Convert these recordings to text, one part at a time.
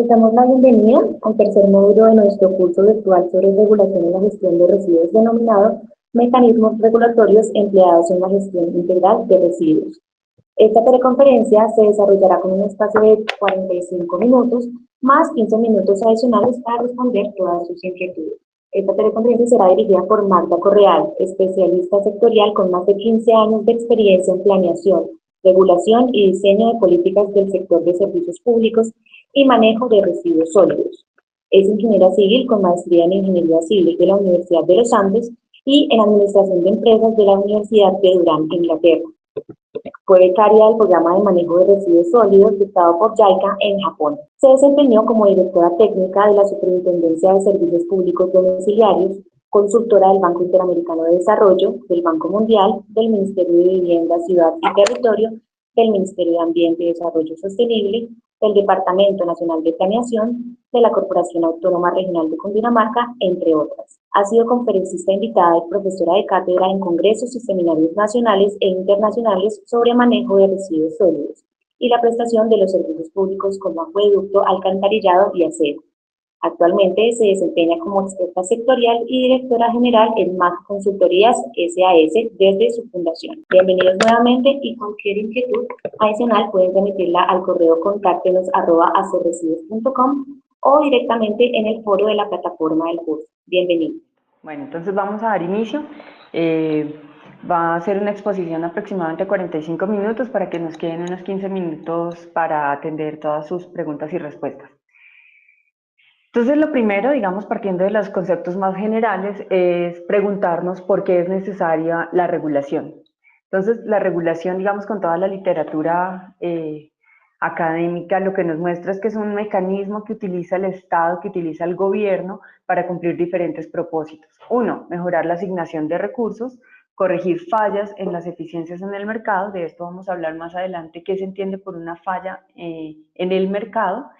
Les damos la bienvenida al tercer módulo de nuestro curso virtual sobre regulación en la gestión de residuos denominado Mecanismos regulatorios empleados en la gestión integral de residuos. Esta teleconferencia se desarrollará con un espacio de 45 minutos más 15 minutos adicionales para responder todas sus inquietudes. Esta teleconferencia será dirigida por Magda Correal, especialista sectorial con más de 15 años de experiencia en planeación, regulación y diseño de políticas del sector de servicios públicos y manejo de residuos sólidos. Es ingeniera civil con maestría en Ingeniería Civil de la Universidad de los Andes y en Administración de Empresas de la Universidad de Durham, Inglaterra. Fue becaria del Programa de Manejo de Residuos Sólidos dictado por JICA en Japón. Se desempeñó como directora técnica de la Superintendencia de Servicios Públicos Domiciliarios, consultora del Banco Interamericano de Desarrollo, del Banco Mundial, del Ministerio de Vivienda, Ciudad y Territorio, del Ministerio de Ambiente y Desarrollo Sostenible, del Departamento Nacional de Planeación, de la Corporación Autónoma Regional de Cundinamarca, entre otras. Ha sido conferencista invitada y profesora de cátedra en congresos y seminarios nacionales e internacionales sobre manejo de residuos sólidos y la prestación de los servicios públicos como acueducto, alcantarillado y aseo. Actualmente se desempeña como experta sectorial y directora general en MAC Consultorías SAS desde su fundación. Bienvenidos nuevamente y cualquier inquietud adicional pueden remitirla al correo contáctenos@acerresiduos.com o directamente en el foro de la plataforma del curso. Bienvenidos. Bueno, entonces vamos a dar inicio. Va a ser una exposición aproximadamente de 45 minutos para que nos queden unos 15 minutos para atender todas sus preguntas y respuestas. Entonces, lo primero, digamos, partiendo de los conceptos más generales, es preguntarnos por qué es necesaria la regulación. Entonces, la regulación, digamos, con toda la literatura académica, lo que nos muestra es que es un mecanismo que utiliza el Estado, que utiliza el gobierno para cumplir diferentes propósitos. Uno, mejorar la asignación de recursos, corregir fallas en las eficiencias en el mercado, de esto vamos a hablar más adelante, qué se entiende por una falla en el mercado,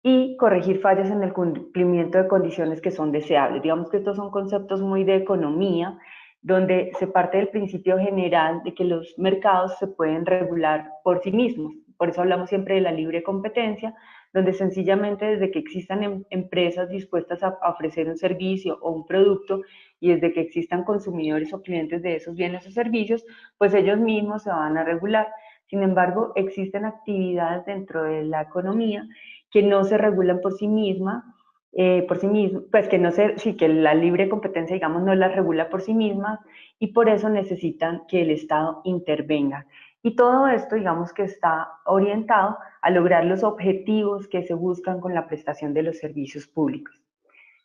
y corregir fallas en el cumplimiento de condiciones que son deseables. Digamos que estos son conceptos muy de economía, donde se parte del principio general de que los mercados se pueden regular por sí mismos. Por eso hablamos siempre de la libre competencia, donde sencillamente desde que existan empresas dispuestas a ofrecer un servicio o un producto y desde que existan consumidores o clientes de esos bienes o servicios, pues ellos mismos se van a regular. Sin embargo, existen actividades dentro de la economía que no se regulan por sí misma, pues que no se, sí, que la libre competencia, digamos, no la regula por sí misma y por eso necesitan que el Estado intervenga. Y todo esto, digamos, que está orientado a lograr los objetivos que se buscan con la prestación de los servicios públicos.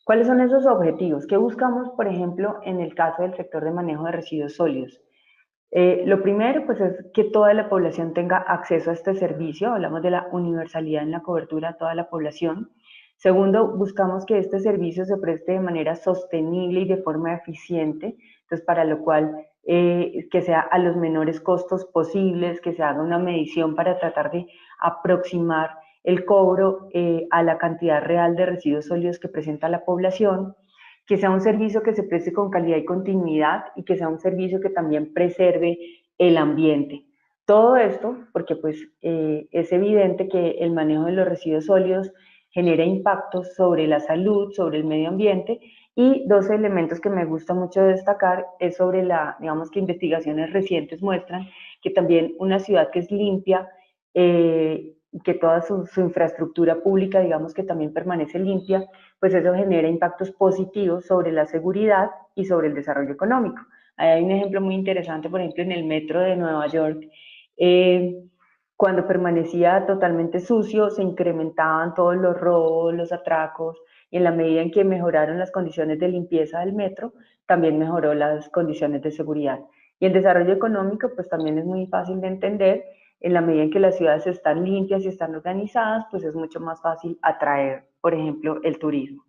¿Cuáles son esos objetivos? ¿Qué buscamos, por ejemplo, en el caso del sector de manejo de residuos sólidos? Lo primero, pues, es que toda la población tenga acceso a este servicio. Hablamos de la universalidad en la cobertura a toda la población. Segundo, buscamos que este servicio se preste de manera sostenible y de forma eficiente, entonces para lo cual que sea a los menores costos posibles, que se haga una medición para tratar de aproximar el cobro a la cantidad real de residuos sólidos que presenta la población, que sea un servicio que se preste con calidad y continuidad y que sea un servicio que también preserve el ambiente. Todo esto porque pues es evidente que el manejo de los residuos sólidos genera impactos sobre la salud, sobre el medio ambiente, y dos elementos que me gusta mucho destacar es sobre digamos que investigaciones recientes muestran que también una ciudad que es limpia, que toda su infraestructura pública, digamos que también permanece limpia, pues eso genera impactos positivos sobre la seguridad y sobre el desarrollo económico. Ahí hay un ejemplo muy interesante, por ejemplo, en el metro de Nueva York, cuando permanecía totalmente sucio, se incrementaban todos los robos, los atracos, y en la medida en que mejoraron las condiciones de limpieza del metro, también mejoró las condiciones de seguridad. Y el desarrollo económico, pues también es muy fácil de entender, en la medida en que las ciudades están limpias y están organizadas, pues es mucho más fácil atraer, por ejemplo, el turismo.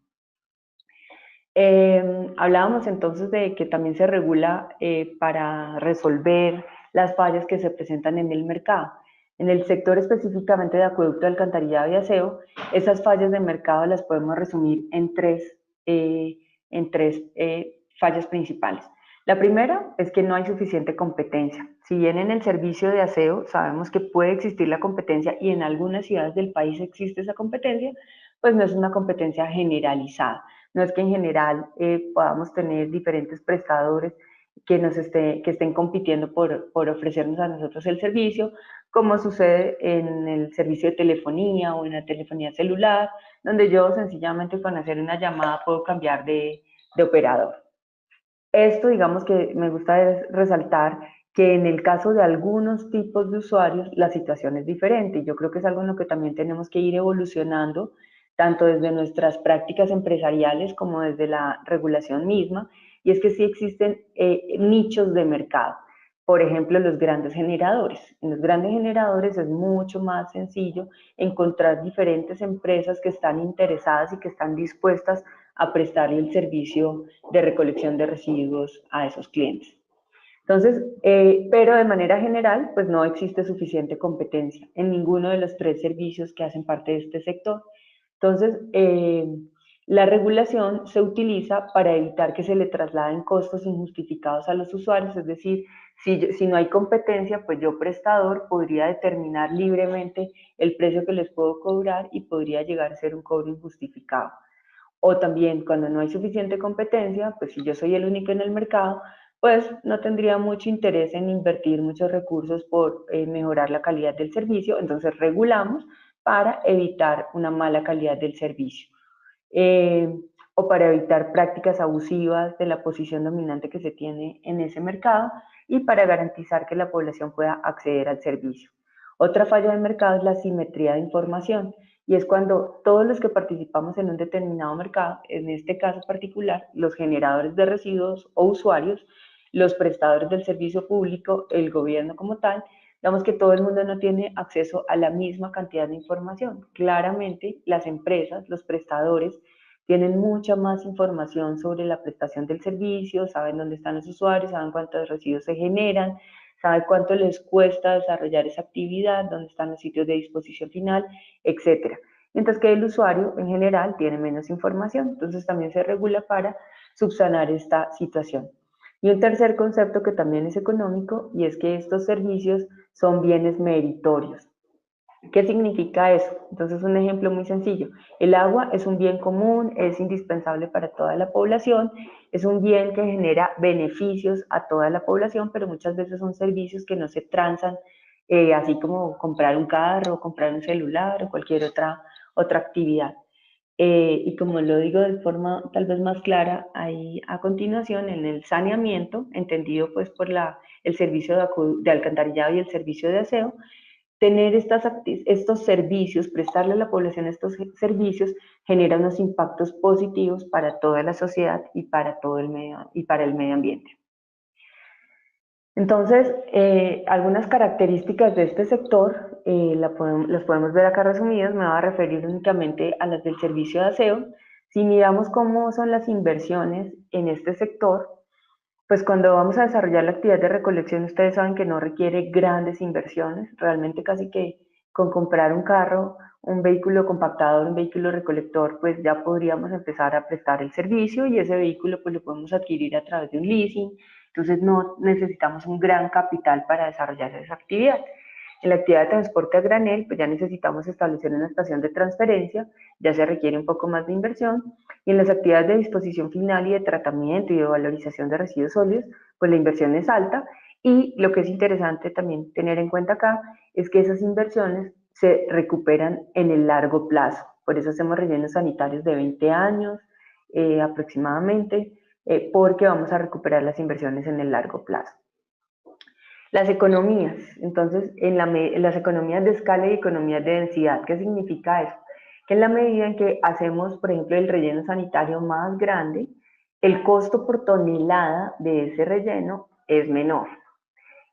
Hablábamos entonces de que también se regula para resolver las fallas que se presentan en el mercado. En el sector específicamente de acueducto, alcantarillado y aseo, esas fallas de mercado las podemos resumir en tres fallas principales. La primera es que no hay suficiente competencia. Si bien en el servicio de aseo sabemos que puede existir la competencia y en algunas ciudades del país existe esa competencia, pues no es una competencia generalizada. No es que en general podamos tener diferentes prestadores que estén compitiendo por ofrecernos a nosotros el servicio, como sucede en el servicio de telefonía o en la telefonía celular, donde yo sencillamente con hacer una llamada puedo cambiar de operador. Esto, digamos que me gusta resaltar que en el caso de algunos tipos de usuarios la situación es diferente. Yo creo que es algo en lo que también tenemos que ir evolucionando, tanto desde nuestras prácticas empresariales como desde la regulación misma, y es que sí existen nichos de mercado. Por ejemplo, los grandes generadores. En los grandes generadores es mucho más sencillo encontrar diferentes empresas que están interesadas y que están dispuestas a prestarle el servicio de recolección de residuos a esos clientes. Entonces, pero de manera general, pues no existe suficiente competencia en ninguno de los tres servicios que hacen parte de este sector. Entonces, la regulación se utiliza para evitar que se le trasladen costos injustificados a los usuarios, es decir, si no hay competencia, pues yo prestador podría determinar libremente el precio que les puedo cobrar y podría llegar a ser un cobro injustificado. O también cuando no hay suficiente competencia, pues si yo soy el único en el mercado, pues no tendría mucho interés en invertir muchos recursos por mejorar la calidad del servicio, entonces regulamos para evitar una mala calidad del servicio. O para evitar prácticas abusivas de la posición dominante que se tiene en ese mercado y para garantizar que la población pueda acceder al servicio. Otra falla del mercado es la simetría de información y es cuando todos los que participamos en un determinado mercado, en este caso particular, los generadores de residuos o usuarios, los prestadores del servicio público, el gobierno como tal, digamos que todo el mundo no tiene acceso a la misma cantidad de información. Claramente, las empresas, los prestadores, tienen mucha más información sobre la prestación del servicio, saben dónde están los usuarios, saben cuántos residuos se generan, saben cuánto les cuesta desarrollar esa actividad, dónde están los sitios de disposición final, etcétera. Mientras que el usuario en general tiene menos información, entonces también se regula para subsanar esta situación. Y un tercer concepto que también es económico y es que estos servicios son bienes meritorios. ¿Qué significa eso? Entonces, un ejemplo muy sencillo. El agua es un bien común, es indispensable para toda la población, es un bien que genera beneficios a toda la población, pero muchas veces son servicios que no se transan, así como comprar un carro, comprar un celular o cualquier otra actividad. Y como lo digo de forma tal vez más clara, ahí a continuación en el saneamiento, entendido pues por el servicio de alcantarillado y el servicio de aseo, tener estos servicios, prestarle a la población estos servicios, genera unos impactos positivos para toda la sociedad y para, el medio ambiente. Entonces, algunas características de este sector las podemos ver acá resumidas. Me voy a referir únicamente a las del servicio de aseo. Si miramos cómo son las inversiones en este sector, pues cuando vamos a desarrollar la actividad de recolección, ustedes saben que no requiere grandes inversiones, realmente casi que con comprar un carro, un vehículo compactador, un vehículo recolector, pues ya podríamos empezar a prestar el servicio y ese vehículo pues lo podemos adquirir a través de un leasing, entonces no necesitamos un gran capital para desarrollar esa actividad. En la actividad de transporte a granel, pues ya necesitamos establecer una estación de transferencia, ya se requiere un poco más de inversión, y en las actividades de disposición final y de tratamiento y de valorización de residuos sólidos, pues la inversión es alta, y lo que es interesante también tener en cuenta acá es que esas inversiones se recuperan en el largo plazo, por eso hacemos rellenos sanitarios de 20 años aproximadamente, porque vamos a recuperar las inversiones en el largo plazo. Las economías, entonces, en las economías de escala y economías de densidad, ¿qué significa eso? Que en la medida en que hacemos, por ejemplo, el relleno sanitario más grande, el costo por tonelada de ese relleno es menor.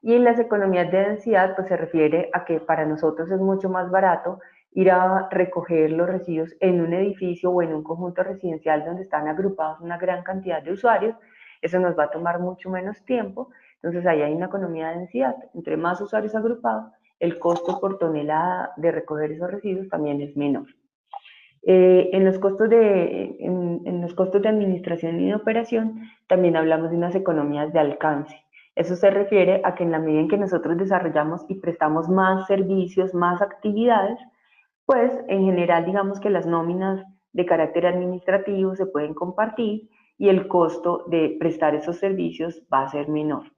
Y en las economías de densidad, pues se refiere a que para nosotros es mucho más barato ir a recoger los residuos en un edificio o en un conjunto residencial donde están agrupados una gran cantidad de usuarios. Eso nos va a tomar mucho menos tiempo. Entonces ahí hay una economía de densidad. Entre más usuarios agrupados, el costo por tonelada de recoger esos residuos también es menor. En los costos de administración y de operación, también hablamos de unas economías de alcance. Eso se refiere a que en la medida en que nosotros desarrollamos y prestamos más servicios, más actividades, pues en general digamos que las nóminas de carácter administrativo se pueden compartir y el costo de prestar esos servicios va a ser menor.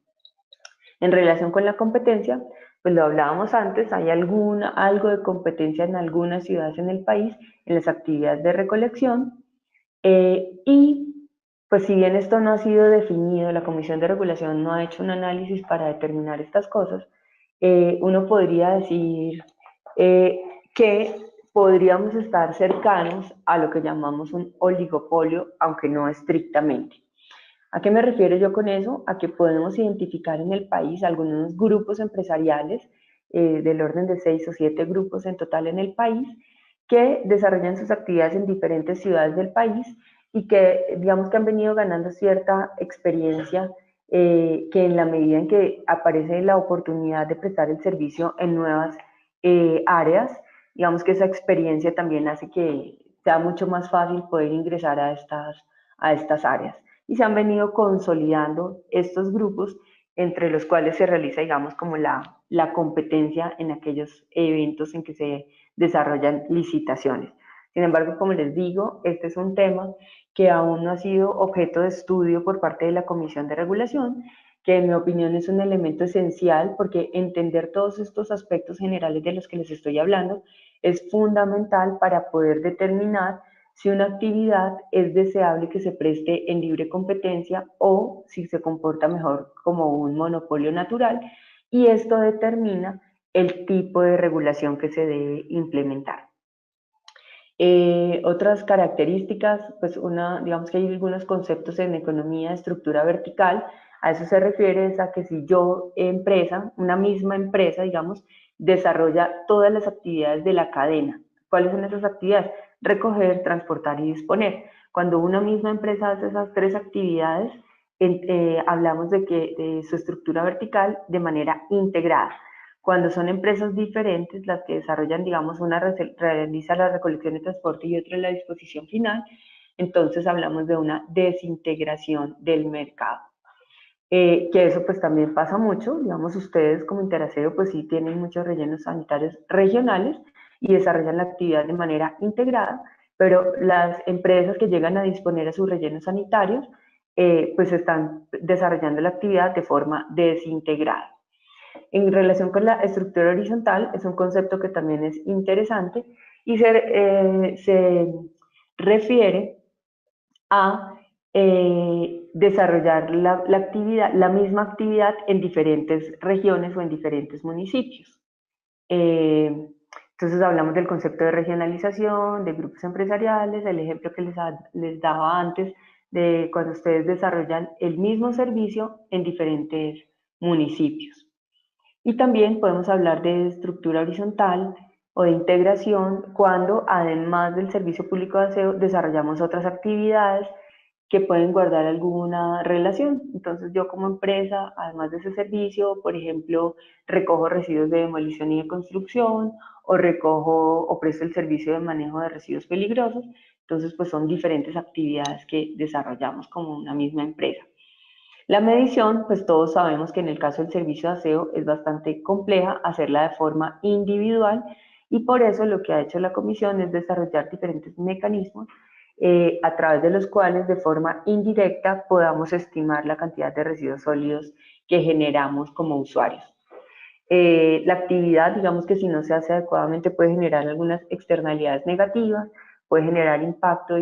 En relación con la competencia, pues lo hablábamos antes, hay algo de competencia en algunas ciudades en el país en las actividades de recolección y pues si bien esto no ha sido definido, la Comisión de Regulación no ha hecho un análisis para determinar estas cosas, uno podría decir eh, que podríamos estar cercanos a lo que llamamos un oligopolio, aunque no estrictamente. ¿A qué me refiero yo con eso? A que podemos identificar en el país algunos grupos empresariales del orden de 6 o 7 grupos en total en el país que desarrollan sus actividades en diferentes ciudades del país y que digamos que han venido ganando cierta experiencia que en la medida en que aparece la oportunidad de prestar el servicio en nuevas áreas, digamos que esa experiencia también hace que sea mucho más fácil poder ingresar a estas áreas y se han venido consolidando estos grupos entre los cuales se realiza, digamos, como la competencia en aquellos eventos en que se desarrollan licitaciones. Sin embargo, como les digo, este es un tema que aún no ha sido objeto de estudio por parte de la Comisión de Regulación, que en mi opinión es un elemento esencial porque entender todos estos aspectos generales de los que les estoy hablando es fundamental para poder determinar si una actividad es deseable que se preste en libre competencia o si se comporta mejor como un monopolio natural, y esto determina el tipo de regulación que se debe implementar. Otras características, pues digamos que hay algunos conceptos en economía de estructura vertical, a eso se refiere a que si yo, una misma empresa, digamos, desarrolla todas las actividades de la cadena. ¿Cuáles son esas actividades? Recoger, transportar y disponer. Cuando una misma empresa hace esas tres actividades, hablamos de su estructura vertical de manera integrada. Cuando son empresas diferentes las que desarrollan, digamos, una realiza la recolección y transporte y otra la disposición final, entonces hablamos de una desintegración del mercado. Que eso pues también pasa mucho, digamos, ustedes como Interacero pues sí tienen muchos rellenos sanitarios regionales y desarrollan la actividad de manera integrada, pero las empresas que llegan a disponer a sus rellenos sanitarios pues están desarrollando la actividad de forma desintegrada. En relación con la estructura horizontal, es un concepto que también es interesante y se refiere a desarrollar la misma actividad en diferentes regiones o en diferentes municipios. Entonces hablamos del concepto de regionalización, de grupos empresariales, el ejemplo que les daba antes de cuando ustedes desarrollan el mismo servicio en diferentes municipios. Y también podemos hablar de estructura horizontal o de integración cuando, además del servicio público de aseo, desarrollamos otras actividades que pueden guardar alguna relación. Entonces yo como empresa, además de ese servicio, por ejemplo, recojo residuos de demolición y de construcción o recojo o presto el servicio de manejo de residuos peligrosos. Entonces pues son diferentes actividades que desarrollamos como una misma empresa. La medición, pues todos sabemos que en el caso del servicio de aseo es bastante compleja hacerla de forma individual y por eso lo que ha hecho la comisión es desarrollar diferentes mecanismos a través de los cuales de forma indirecta podamos estimar la cantidad de residuos sólidos que generamos como usuarios. La actividad, digamos que si no se hace adecuadamente, puede generar algunas externalidades negativas, puede generar impacto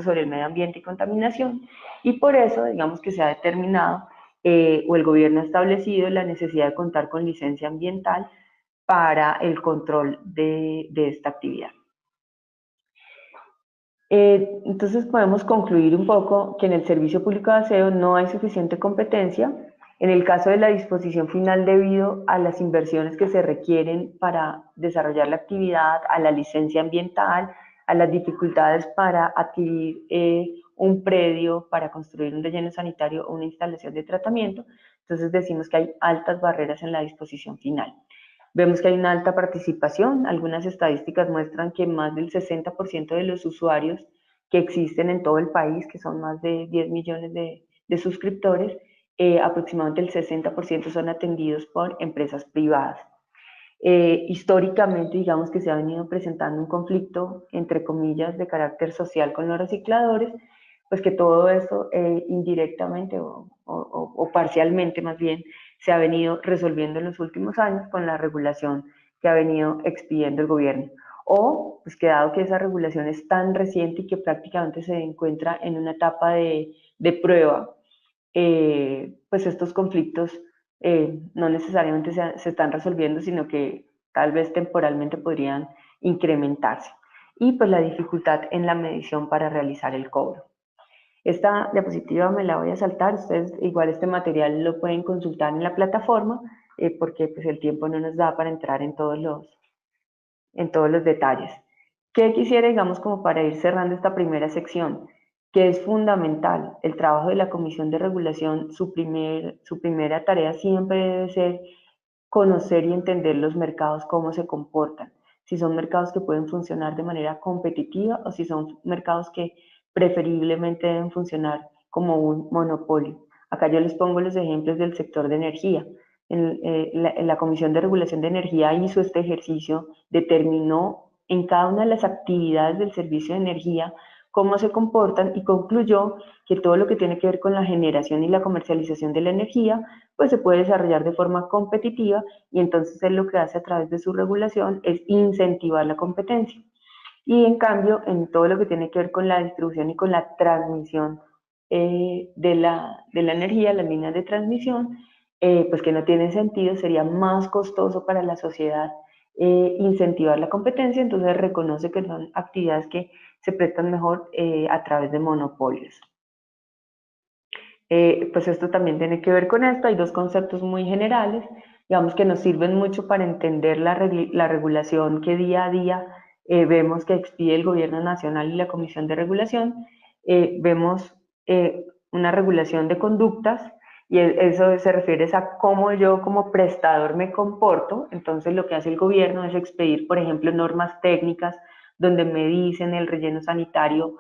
sobre el medio ambiente y contaminación, y por eso, digamos que se ha determinado o el gobierno ha establecido la necesidad de contar con licencia ambiental para el control de esta actividad. Entonces podemos concluir un poco que en el servicio público de aseo no hay suficiente competencia. En el caso de la disposición final, debido a las inversiones que se requieren para desarrollar la actividad, a la licencia ambiental, a las dificultades para adquirir un predio para construir un relleno sanitario o una instalación de tratamiento, entonces decimos que hay altas barreras en la disposición final. Vemos que hay una alta participación. Algunas estadísticas muestran que más del 60% de los usuarios que existen en todo el país, que son más de 10 millones de suscriptores, aproximadamente el 60% son atendidos por empresas privadas. Históricamente, digamos que se ha venido presentando un conflicto, entre comillas, de carácter social con los recicladores, pues que todo esto indirectamente o parcialmente más bien se ha venido resolviendo en los últimos años con la regulación que ha venido expidiendo el gobierno. O, pues que dado que esa regulación es tan reciente y que prácticamente se encuentra en una etapa de prueba, pues estos conflictos no necesariamente se están resolviendo, sino que tal vez temporalmente podrían incrementarse. Y pues la dificultad en la medición para realizar el cobro. Esta diapositiva me la voy a saltar, ustedes igual este material lo pueden consultar en la plataforma, porque pues el tiempo no nos da para entrar en todos los detalles. ¿Qué quisiera, digamos, como para ir cerrando esta primera sección? Que es fundamental el trabajo de la Comisión de Regulación, su primera tarea siempre debe ser conocer y entender los mercados, cómo se comportan, si son mercados que pueden funcionar de manera competitiva o si son mercados que preferiblemente deben funcionar como un monopolio. Acá yo les pongo los ejemplos del sector de energía. La Comisión de Regulación de Energía hizo este ejercicio, determinó en cada una de las actividades del servicio de energía cómo se comportan y concluyó que todo lo que tiene que ver con la generación y la comercialización de la energía pues se puede desarrollar de forma competitiva y entonces él lo que hace a través de su regulación es incentivar la competencia. Y en cambio, en todo lo que tiene que ver con la distribución y con la transmisión de la energía, las líneas de transmisión, pues que no tienen sentido, sería más costoso para la sociedad incentivar la competencia, entonces reconoce que son actividades que se prestan mejor a través de monopolios. Pues esto también tiene que ver con esto. Hay dos conceptos muy generales, digamos que nos sirven mucho para entender la regulación que día a día vemos que expide el Gobierno Nacional y la Comisión de Regulación. Vemos una regulación de conductas y eso se refiere a cómo yo como prestador me comporto. Entonces lo que hace el gobierno es expedir, por ejemplo, normas técnicas donde me dicen el relleno sanitario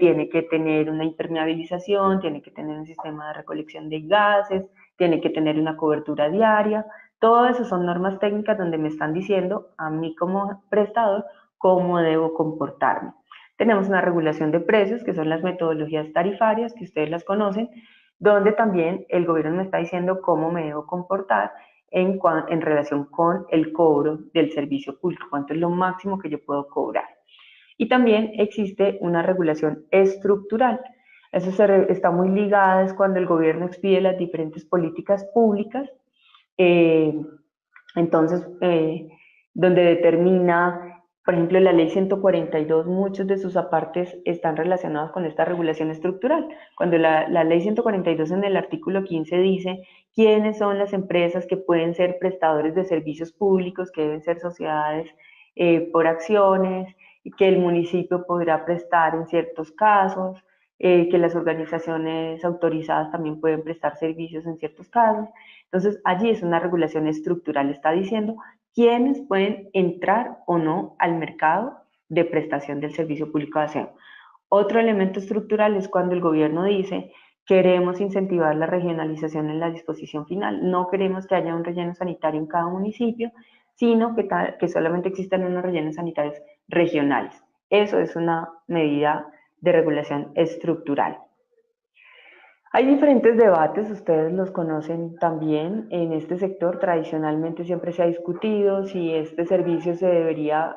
tiene que tener una impermeabilización, tiene que tener un sistema de recolección de gases, tiene que tener una cobertura diaria. Todo eso son normas técnicas donde me están diciendo a mí como prestador cómo debo comportarme. Tenemos una regulación de precios, que son las metodologías tarifarias, que ustedes las conocen, donde también el gobierno me está diciendo cómo me debo comportar en relación con el cobro del servicio público, cuánto es lo máximo que yo puedo cobrar. Y también existe una regulación estructural. Eso está muy ligado es cuando el gobierno expide las diferentes políticas públicas, eh, entonces, donde determina, por ejemplo, la ley 142, muchos de sus apartes están relacionados con esta regulación estructural. Cuando la ley 142 en el artículo 15 dice quiénes son las empresas que pueden ser prestadores de servicios públicos, que deben ser sociedades por acciones, que el municipio podrá prestar en ciertos casos, que las organizaciones autorizadas también pueden prestar servicios en ciertos casos. Entonces, allí es una regulación estructural, está diciendo quiénes pueden entrar o no al mercado de prestación del servicio público de aseo. Otro elemento estructural es cuando el gobierno dice queremos incentivar la regionalización en la disposición final, no queremos que haya un relleno sanitario en cada municipio, sino que solamente existan unos rellenos sanitarios regionales. Eso es una medida de regulación estructural. Hay diferentes debates, ustedes los conocen también. En este sector tradicionalmente siempre se ha discutido si este servicio se debería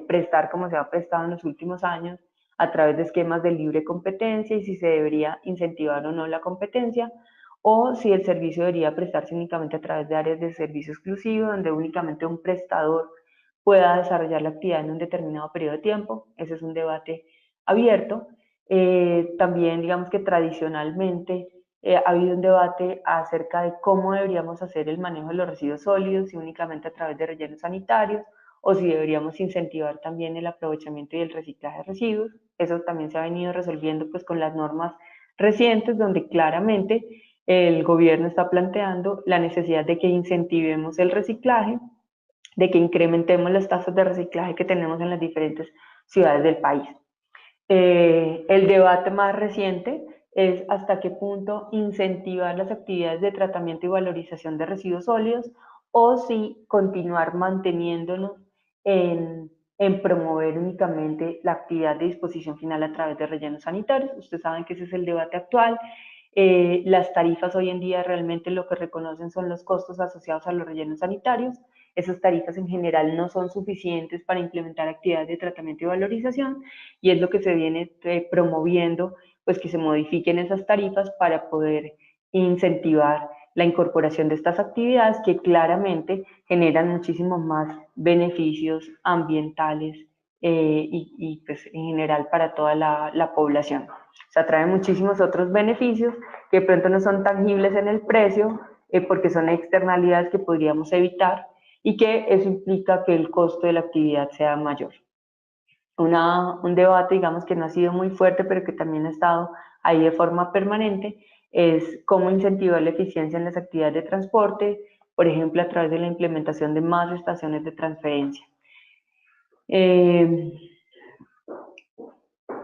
prestar como se ha prestado en los últimos años a través de esquemas de libre competencia y si se debería incentivar o no la competencia o si el servicio debería prestarse únicamente a través de áreas de servicio exclusivo donde únicamente un prestador pueda desarrollar la actividad en un determinado periodo de tiempo. Ese es un debate abierto. También digamos que tradicionalmente ha habido un debate acerca de cómo deberíamos hacer el manejo de los residuos sólidos, si únicamente a través de rellenos sanitarios o si deberíamos incentivar también el aprovechamiento y el reciclaje de residuos. Eso también se ha venido resolviendo pues con las normas recientes donde claramente el gobierno está planteando la necesidad de que incentivemos el reciclaje, de que incrementemos las tasas de reciclaje que tenemos en las diferentes ciudades del país. El debate más reciente es hasta qué punto incentivar las actividades de tratamiento y valorización de residuos sólidos o si continuar manteniéndonos en promover únicamente la actividad de disposición final a través de rellenos sanitarios. Ustedes saben que ese es el debate actual. Las tarifas hoy en día realmente lo que reconocen son los costos asociados a los rellenos sanitarios. Esas tarifas en general no son suficientes para implementar actividades de tratamiento y valorización y es lo que se viene promoviendo, pues que se modifiquen esas tarifas para poder incentivar la incorporación de estas actividades que claramente generan muchísimos más beneficios ambientales y pues en general para toda la población. O sea, trae muchísimos otros beneficios que de pronto no son tangibles en el precio porque son externalidades que podríamos evitar y que eso implica que el costo de la actividad sea mayor. Un debate, digamos, que no ha sido muy fuerte, pero que también ha estado ahí de forma permanente, es cómo incentivar la eficiencia en las actividades de transporte, por ejemplo, a través de la implementación de más estaciones de transferencia. Eh,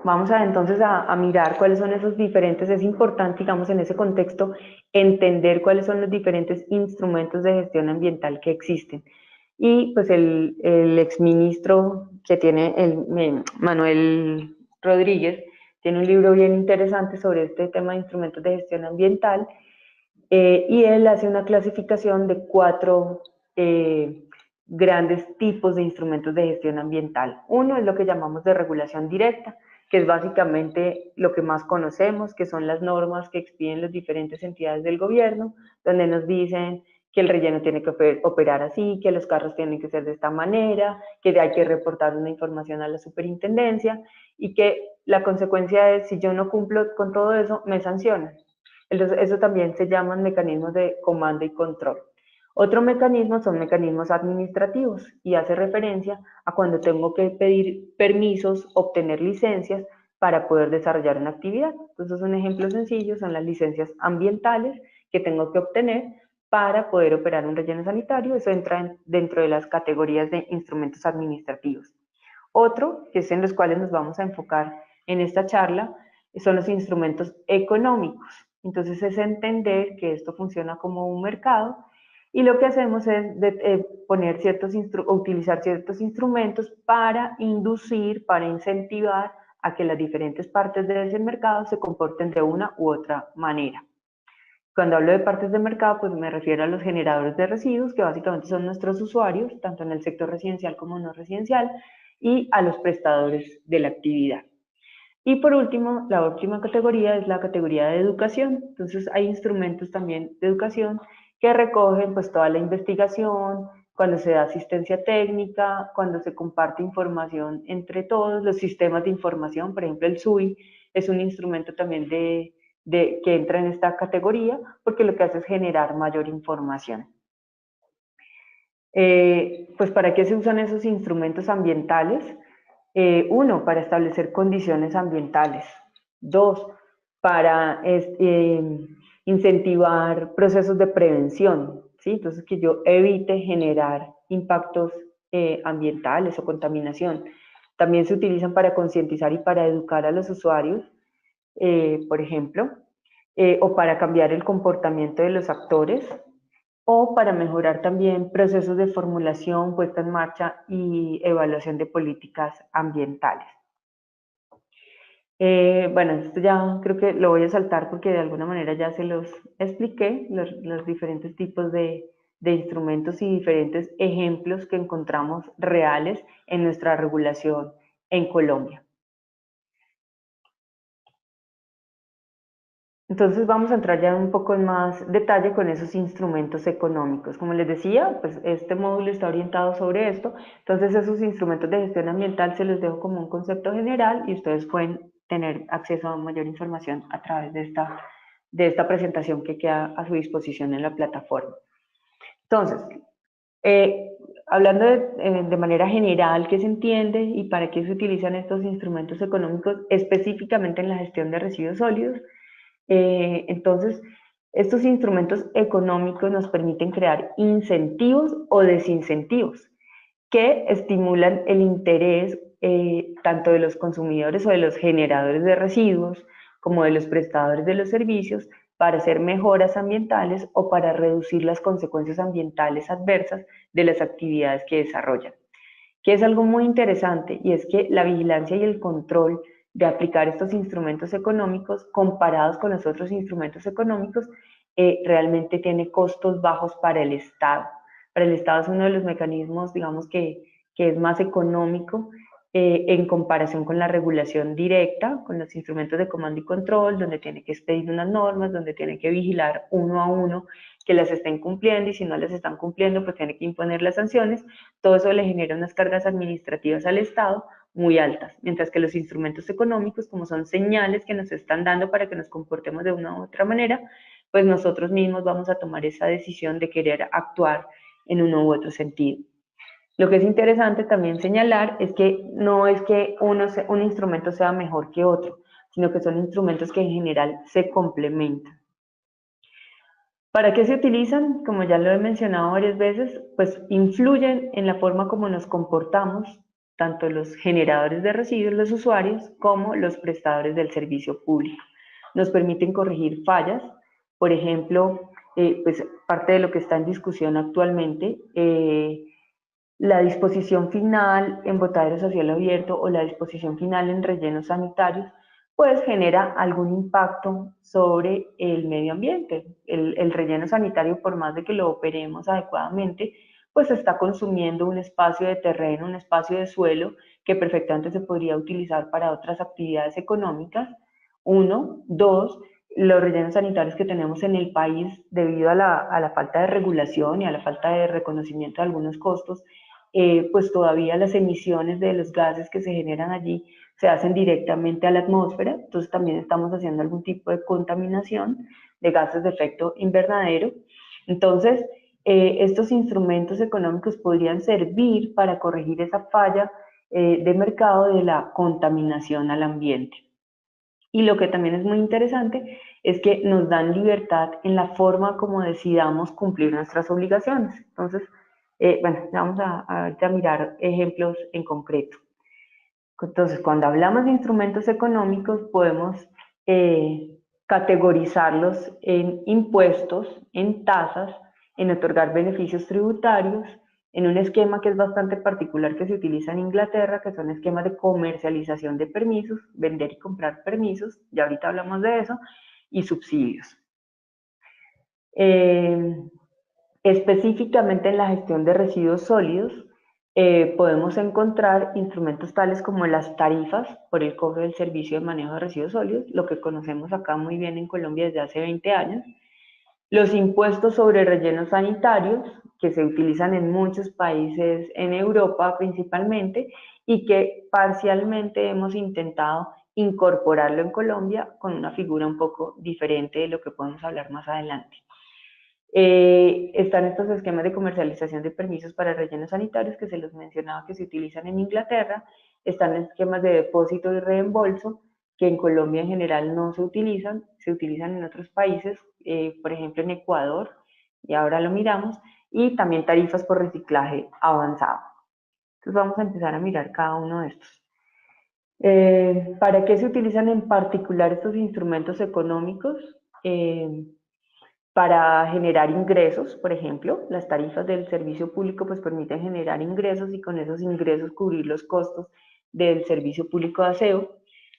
Vamos a entonces a mirar cuáles son esos diferentes, es importante, digamos, en ese contexto, entender cuáles son los diferentes instrumentos de gestión ambiental que existen. Y pues el exministro que tiene, Manuel Rodríguez, tiene un libro bien interesante sobre este tema de instrumentos de gestión ambiental y él hace una clasificación de 4 grandes tipos de instrumentos de gestión ambiental. Uno es lo que llamamos de regulación directa, que es básicamente lo que más conocemos, que son las normas que expiden las diferentes entidades del gobierno, donde nos dicen que el relleno tiene que operar así, que los carros tienen que ser de esta manera, que hay que reportar una información a la superintendencia y que la consecuencia es, si yo no cumplo con todo eso, me sancionan. Entonces, eso también se llaman mecanismos de comando y control. Otro mecanismo son mecanismos administrativos y hace referencia a cuando tengo que pedir permisos, obtener licencias para poder desarrollar una actividad. Entonces, un ejemplo sencillo son las licencias ambientales que tengo que obtener para poder operar un relleno sanitario. Eso entra dentro de las categorías de instrumentos administrativos. Otro, que es en los cuales nos vamos a enfocar en esta charla, son los instrumentos económicos. Entonces es entender que esto funciona como un mercado y lo que hacemos es poner utilizar ciertos instrumentos para inducir, para incentivar a que las diferentes partes de ese mercado se comporten de una u otra manera. Cuando hablo de partes de mercado, pues me refiero a los generadores de residuos, que básicamente son nuestros usuarios, tanto en el sector residencial como no residencial, y a los prestadores de la actividad. Y por último, la última categoría es la categoría de educación. Entonces hay instrumentos también de educación que recogen pues toda la investigación, cuando se da asistencia técnica, cuando se comparte información entre todos, los sistemas de información, por ejemplo el SUI es un instrumento también que entra en esta categoría porque lo que hace es generar mayor información. Pues ¿para qué se usan esos instrumentos ambientales? Uno, para establecer condiciones ambientales. Dos, para incentivar procesos de prevención, ¿sí? Entonces, que yo evite generar impactos ambientales o contaminación. También se utilizan para concientizar y para educar a los usuarios, por ejemplo, o para cambiar el comportamiento de los actores, o para mejorar también procesos de formulación, puesta en marcha y evaluación de políticas ambientales. Bueno, esto ya creo que lo voy a saltar porque de alguna manera ya se los expliqué, los diferentes tipos de instrumentos y diferentes ejemplos que encontramos reales en nuestra regulación en Colombia. Entonces vamos a entrar ya un poco en más detalle con esos instrumentos económicos. Como les decía, pues este módulo está orientado sobre esto. Entonces esos instrumentos de gestión ambiental se los dejo como un concepto general y ustedes pueden tener acceso a mayor información a través de esta presentación que queda a su disposición en la plataforma. Entonces, hablando de manera general, ¿qué se entiende y para qué se utilizan estos instrumentos económicos específicamente en la gestión de residuos sólidos? Entonces, estos instrumentos económicos nos permiten crear incentivos o desincentivos que estimulan el interés tanto de los consumidores o de los generadores de residuos como de los prestadores de los servicios para hacer mejoras ambientales o para reducir las consecuencias ambientales adversas de las actividades que desarrollan. Que es algo muy interesante y es que la vigilancia y el control de aplicar estos instrumentos económicos comparados con los otros instrumentos económicos realmente tiene costos bajos para el Estado. Para el Estado es uno de los mecanismos, digamos, que es más económico en comparación con la regulación directa, con los instrumentos de comando y control, donde tiene que expedir unas normas, donde tiene que vigilar uno a uno que las estén cumpliendo y si no las están cumpliendo, pues tiene que imponer las sanciones. Todo eso le genera unas cargas administrativas al Estado muy altas, mientras que los instrumentos económicos, como son señales que nos están dando para que nos comportemos de una u otra manera, pues nosotros mismos vamos a tomar esa decisión de querer actuar en uno u otro sentido. Lo que es interesante también señalar es que no es que un instrumento sea mejor que otro, sino que son instrumentos que en general se complementan. ¿Para qué se utilizan? Como ya lo he mencionado varias veces, pues influyen en la forma como nos comportamos, tanto los generadores de residuos, los usuarios, como los prestadores del servicio público. Nos permiten corregir fallas, por ejemplo, pues parte de lo que está en discusión actualmente, la disposición final en botaderos a cielo abierto o la disposición final en rellenos sanitarios, pues genera algún impacto sobre el medio ambiente. El relleno sanitario, por más de que lo operemos adecuadamente, pues está consumiendo un espacio de terreno, un espacio de suelo que perfectamente se podría utilizar para otras actividades económicas. Uno, dos, los rellenos sanitarios que tenemos en el país debido a la falta de regulación y a la falta de reconocimiento de algunos costos, pues todavía las emisiones de los gases que se generan allí se hacen directamente a la atmósfera, entonces también estamos haciendo algún tipo de contaminación de gases de efecto invernadero. Entonces, estos instrumentos económicos podrían servir para corregir esa falla de mercado de la contaminación al ambiente. Y lo que también es muy interesante es que nos dan libertad en la forma como decidamos cumplir nuestras obligaciones. Entonces, bueno, vamos a mirar ejemplos en concreto. Entonces, cuando hablamos de instrumentos económicos, podemos categorizarlos en impuestos, en tasas, en otorgar beneficios tributarios, en un esquema que es bastante particular que se utiliza en Inglaterra, que son esquemas de comercialización de permisos, vender y comprar permisos, ya ahorita hablamos de eso, y subsidios. Específicamente en la gestión de residuos sólidos, podemos encontrar instrumentos tales como las tarifas por el cobro del servicio de manejo de residuos sólidos, lo que conocemos acá muy bien en Colombia desde hace 20 años, los impuestos sobre rellenos sanitarios, que se utilizan en muchos países en Europa principalmente, y que parcialmente hemos intentado incorporarlo en Colombia con una figura un poco diferente de lo que podemos hablar más adelante. Están estos esquemas de comercialización de permisos para rellenos sanitarios que se los mencionaba que se utilizan en Inglaterra. Están esquemas de depósito y reembolso que en Colombia en general no se utilizan en otros países, por ejemplo en Ecuador, y ahora lo miramos, y también tarifas por reciclaje avanzado. Entonces vamos a empezar a mirar cada uno de estos. ¿Para qué se utilizan en particular estos instrumentos económicos? Para generar ingresos, por ejemplo, las tarifas del servicio público pues permiten generar ingresos y con esos ingresos cubrir los costos del servicio público de aseo.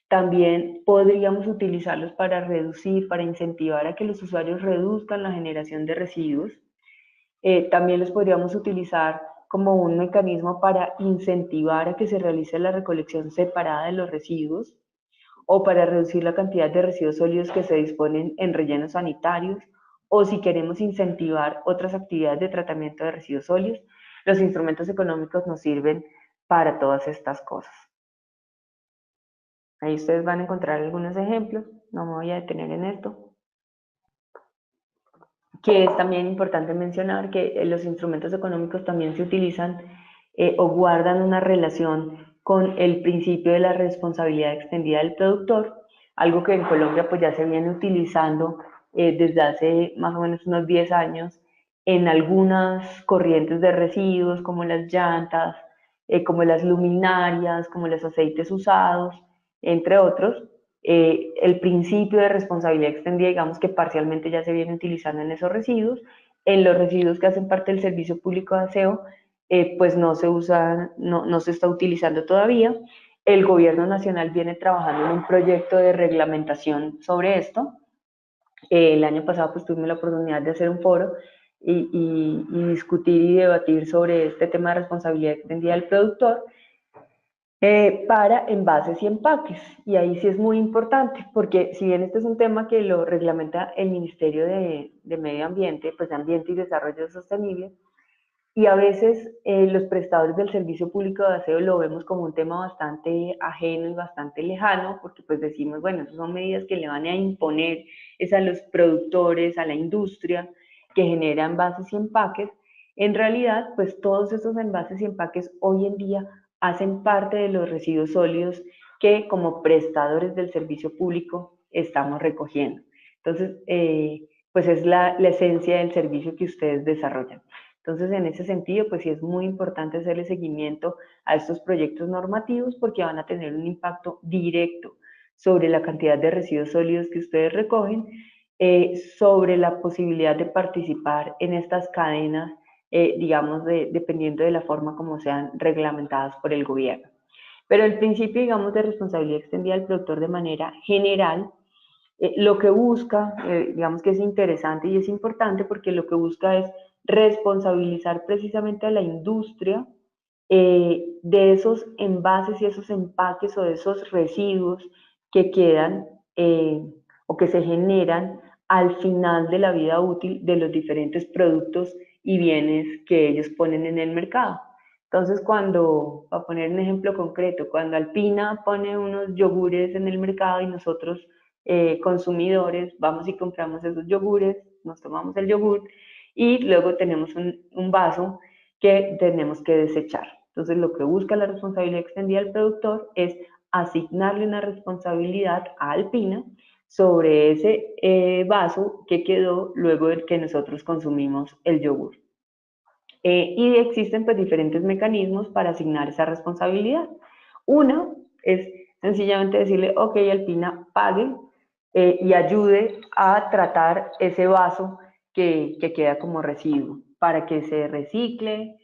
También podríamos utilizarlos para reducir, para incentivar a que los usuarios reduzcan la generación de residuos. También los podríamos utilizar como un mecanismo para incentivar a que se realice la recolección separada de los residuos o para reducir la cantidad de residuos sólidos que se disponen en rellenos sanitarios, o si queremos incentivar otras actividades de tratamiento de residuos sólidos, los instrumentos económicos nos sirven para todas estas cosas. Ahí ustedes van a encontrar algunos ejemplos, no me voy a detener en esto. Que es también importante mencionar que los instrumentos económicos también se utilizan o guardan una relación con el principio de la responsabilidad extendida del productor, algo que en Colombia pues ya se viene utilizando desde hace más o menos unos 10 años en algunas corrientes de residuos como las llantas, como las luminarias, como los aceites usados, entre otros. El principio de responsabilidad extendida, digamos que parcialmente ya se viene utilizando en esos residuos. En los residuos que hacen parte del servicio público de aseo, pues no se usa, no se está utilizando todavía. El gobierno nacional viene trabajando en un proyecto de reglamentación sobre esto. El año pasado pues tuvimos la oportunidad de hacer un foro y discutir y debatir sobre este tema de responsabilidad extendida del productor para envases y empaques. Y ahí sí es muy importante, porque si bien este es un tema que lo reglamenta el Ministerio de Medio Ambiente, pues de Ambiente y Desarrollo Sostenible, y a veces los prestadores del servicio público de aseo lo vemos como un tema bastante ajeno y bastante lejano, porque pues decimos, bueno, esas son medidas que le van a imponer es a los productores, a la industria que genera envases y empaques. En realidad, pues todos esos envases y empaques hoy en día hacen parte de los residuos sólidos que como prestadores del servicio público estamos recogiendo. Entonces, pues es la esencia del servicio que ustedes desarrollan. Entonces, en ese sentido, pues sí es muy importante hacerle seguimiento a estos proyectos normativos porque van a tener un impacto directo sobre la cantidad de residuos sólidos que ustedes recogen, sobre la posibilidad de participar en estas cadenas, digamos, dependiendo de la forma como sean reglamentadas por el gobierno. Pero el principio, digamos, de responsabilidad extendida del productor de manera general, lo que busca, digamos que es interesante y es importante porque lo que busca es responsabilizar precisamente a la industria de esos envases y esos empaques o de esos residuos que quedan o que se generan al final de la vida útil de los diferentes productos y bienes que ellos ponen en el mercado. Entonces, cuando, para poner un ejemplo concreto, cuando Alpina pone unos yogures en el mercado y nosotros consumidores vamos y compramos esos yogures, nos tomamos el yogur y luego tenemos un vaso que tenemos que desechar. Entonces, lo que busca la responsabilidad extendida del productor es asignarle una responsabilidad a Alpina sobre ese vaso que quedó luego de que nosotros consumimos el yogur. Y existen pues diferentes mecanismos para asignar esa responsabilidad. Una es sencillamente decirle, ok, Alpina, pague y ayude a tratar ese vaso que queda como residuo para que se recicle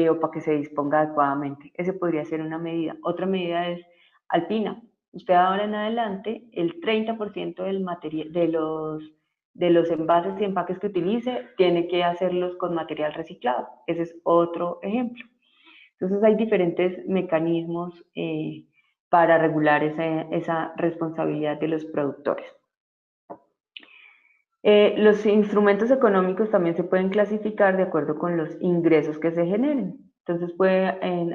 o para que se disponga adecuadamente. Esa podría ser una medida. Otra medida es, Alpina, usted ahora en adelante el 30% del material, de los envases y empaques que utilice, tiene que hacerlos con material reciclado. Ese es otro ejemplo. Entonces hay diferentes mecanismos para regular esa responsabilidad de los productores. Los instrumentos económicos también se pueden clasificar de acuerdo con los ingresos que se generen. Entonces puede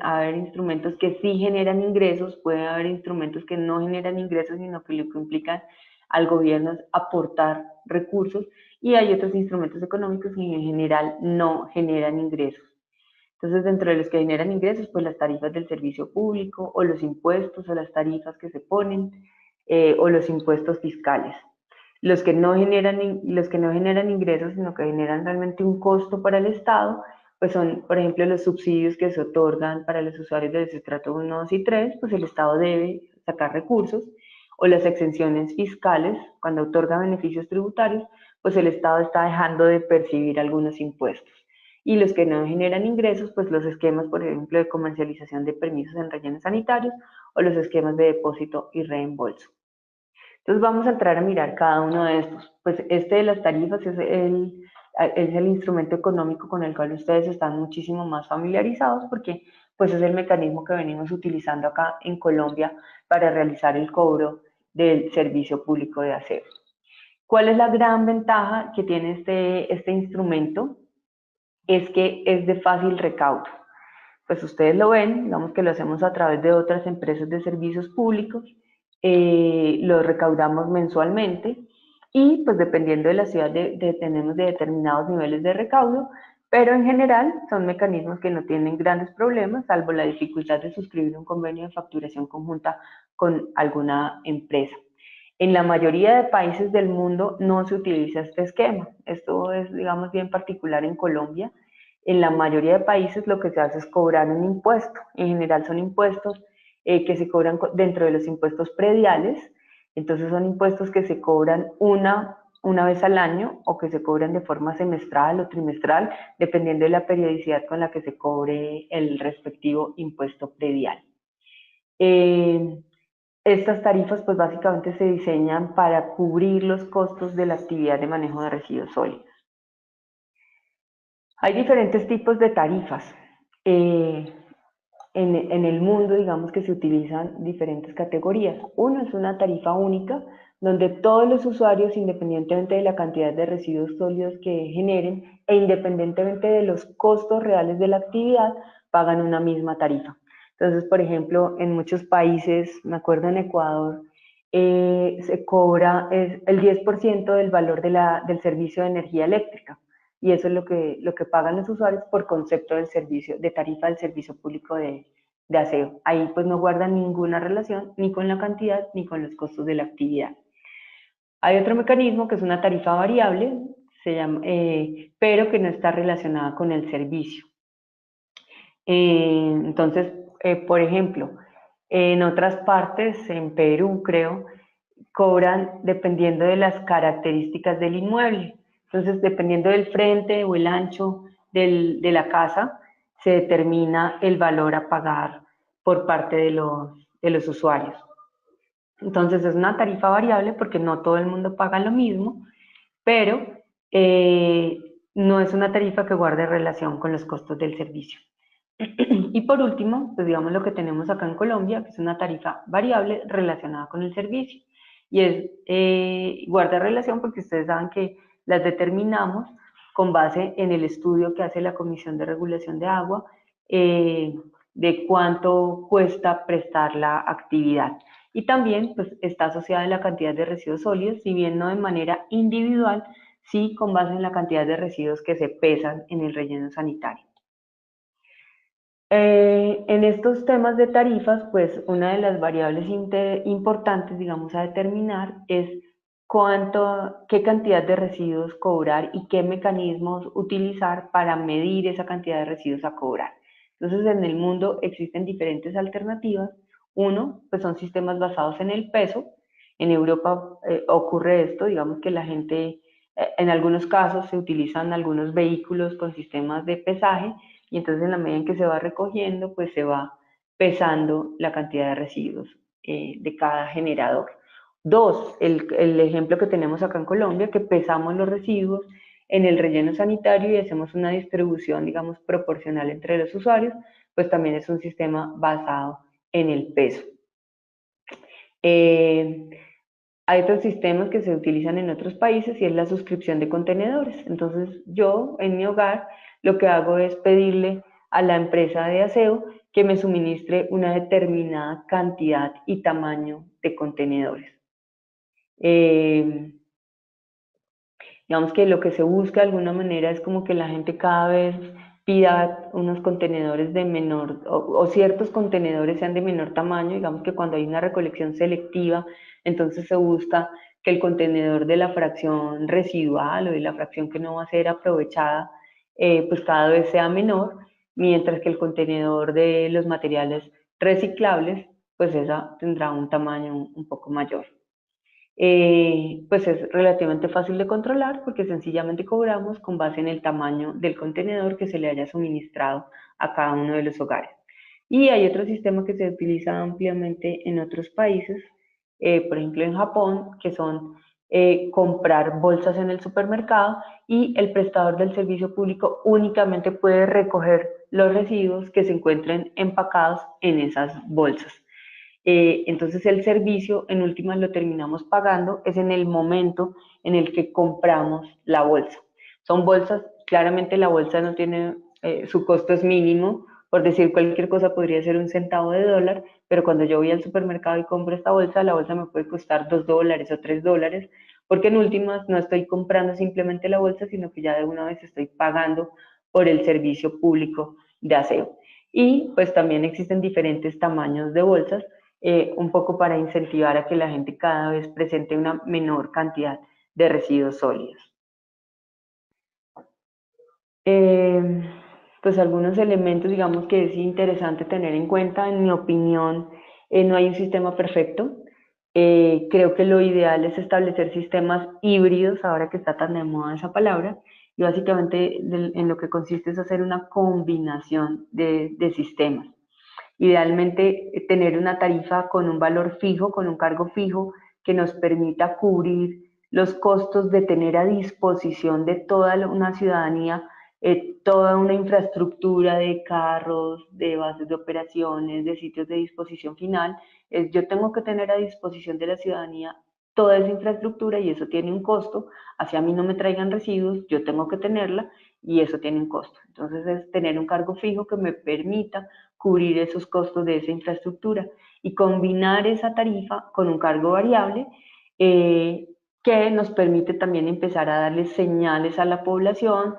haber instrumentos que sí generan ingresos, puede haber instrumentos que no generan ingresos, sino que lo que implican al gobierno es aportar recursos, y hay otros instrumentos económicos que en general no generan ingresos. Entonces, dentro de los que generan ingresos, pues las tarifas del servicio público o los impuestos o las tarifas que se ponen o los impuestos fiscales. Los que no generan ingresos, sino que generan realmente un costo para el Estado, pues son, por ejemplo, los subsidios que se otorgan para los usuarios del estrato 1, 2 y 3, pues el Estado debe sacar recursos, o las exenciones fiscales, cuando otorga beneficios tributarios, pues el Estado está dejando de percibir algunos impuestos. Y los que no generan ingresos, pues los esquemas, por ejemplo, de comercialización de permisos en rellenos sanitarios o los esquemas de depósito y reembolso. Entonces vamos a entrar a mirar cada uno de estos. Pues este de las tarifas es el instrumento económico con el cual ustedes están muchísimo más familiarizados porque pues es el mecanismo que venimos utilizando acá en Colombia para realizar el cobro del servicio público de aseo. ¿Cuál es la gran ventaja que tiene este instrumento? Es que es de fácil recaudo. Pues ustedes lo ven, digamos que lo hacemos a través de otras empresas de servicios públicos, lo recaudamos mensualmente y pues dependiendo de la ciudad tenemos de determinados niveles de recaudo, pero en general son mecanismos que no tienen grandes problemas, salvo la dificultad de suscribir un convenio de facturación conjunta con alguna empresa. En la mayoría de países del mundo no se utiliza este esquema. Esto es, digamos, bien particular en Colombia. en la mayoría de países lo que se hace es cobrar un impuesto. En general son impuestos que se cobran dentro de los impuestos prediales. Entonces son impuestos que se cobran una vez al año o que se cobran de forma semestral o trimestral, dependiendo de la periodicidad con la que se cobre el respectivo impuesto predial. Estas tarifas pues básicamente se diseñan para cubrir los costos de la actividad de manejo de residuos sólidos. Hay diferentes tipos de tarifas. En el mundo, digamos que se utilizan diferentes categorías. Uno es una tarifa única, donde todos los usuarios, independientemente de la cantidad de residuos sólidos que generen e independientemente de los costos reales de la actividad, pagan una misma tarifa. Entonces, por ejemplo, en muchos países, me acuerdo en Ecuador, se cobra el 10% del valor del servicio de energía eléctrica. Y eso es lo que pagan los usuarios por concepto del servicio, de tarifa del servicio público de aseo. Ahí pues no guardan ninguna relación ni con la cantidad ni con los costos de la actividad. Hay otro mecanismo que es una tarifa variable, pero que no está relacionada con el servicio. Entonces, por ejemplo, en otras partes, en Perú creo, cobran dependiendo de las características del inmueble. Entonces, dependiendo del frente o el ancho de la casa, se determina el valor a pagar por parte de los usuarios. Entonces, es una tarifa variable porque no todo el mundo paga lo mismo, pero no es una tarifa que guarde relación con los costos del servicio. Y por último, pues digamos lo que tenemos acá en Colombia, que es una tarifa variable relacionada con el servicio. Y es guarda relación porque ustedes saben que las determinamos con base en el estudio que hace la Comisión de Regulación de Agua de cuánto cuesta prestar la actividad. Y también pues, está asociada a la cantidad de residuos sólidos, si bien no de manera individual, sí con base en la cantidad de residuos que se pesan en el relleno sanitario. En estos temas de tarifas, pues una de las variables importantes, digamos, a determinar es qué cantidad de residuos cobrar y qué mecanismos utilizar para medir esa cantidad de residuos a cobrar. Entonces, en el mundo existen diferentes alternativas. Uno, pues son sistemas basados en el peso. En Europa ocurre esto, digamos que la gente, en algunos casos se utilizan algunos vehículos con sistemas de pesaje y entonces en la medida en que se va recogiendo, pues se va pesando la cantidad de residuos de cada generador. Dos, el ejemplo que tenemos acá en Colombia, que pesamos los residuos en el relleno sanitario y hacemos una distribución, digamos, proporcional entre los usuarios, pues también es un sistema basado en el peso. Hay otros sistemas que se utilizan en otros países y es la suscripción de contenedores. Entonces yo en mi hogar lo que hago es pedirle a la empresa de aseo que me suministre una determinada cantidad y tamaño de contenedores. Digamos que lo que se busca de alguna manera es como que la gente cada vez pida unos contenedores de menor, o ciertos contenedores sean de menor tamaño, digamos que cuando hay una recolección selectiva, entonces se busca que el contenedor de la fracción residual o de la fracción que no va a ser aprovechada, pues cada vez sea menor, mientras que el contenedor de los materiales reciclables, pues esa tendrá un tamaño un poco mayor. Pues es relativamente fácil de controlar porque sencillamente cobramos con base en el tamaño del contenedor que se le haya suministrado a cada uno de los hogares. Y hay otro sistema que se utiliza ampliamente en otros países, por ejemplo en Japón, que son comprar bolsas en el supermercado y el prestador del servicio público únicamente puede recoger los residuos que se encuentren empacados en esas bolsas. Entonces el servicio en últimas lo terminamos pagando es en el momento en el que compramos la bolsa. Son bolsas, claramente la bolsa no tiene, su costo es mínimo, por decir cualquier cosa podría ser un centavo de dólar, pero cuando yo voy al supermercado y compro esta bolsa, la bolsa me puede costar $2 o $3, porque en últimas no estoy comprando simplemente la bolsa, sino que ya de una vez estoy pagando por el servicio público de aseo. Y pues también existen diferentes tamaños de bolsas, un poco para incentivar a que la gente cada vez presente una menor cantidad de residuos sólidos. pues algunos elementos, digamos, que es interesante tener en cuenta. En mi opinión, no hay un sistema perfecto. Creo que lo ideal es establecer sistemas híbridos, ahora que está tan de moda esa palabra, y básicamente en lo que consiste es hacer una combinación de sistemas. Idealmente, tener una tarifa con un valor fijo, con un cargo fijo, que nos permita cubrir los costos de tener a disposición de toda una ciudadanía toda una infraestructura de carros, de bases de operaciones, de sitios de disposición final. Yo tengo que tener a disposición de la ciudadanía toda esa infraestructura y eso tiene un costo. Así a mí no me traigan residuos, yo tengo que tenerla y eso tiene un costo. Entonces es tener un cargo fijo que me permita cubrir esos costos de esa infraestructura y combinar esa tarifa con un cargo variable eh, que nos permite también empezar a darle señales a la población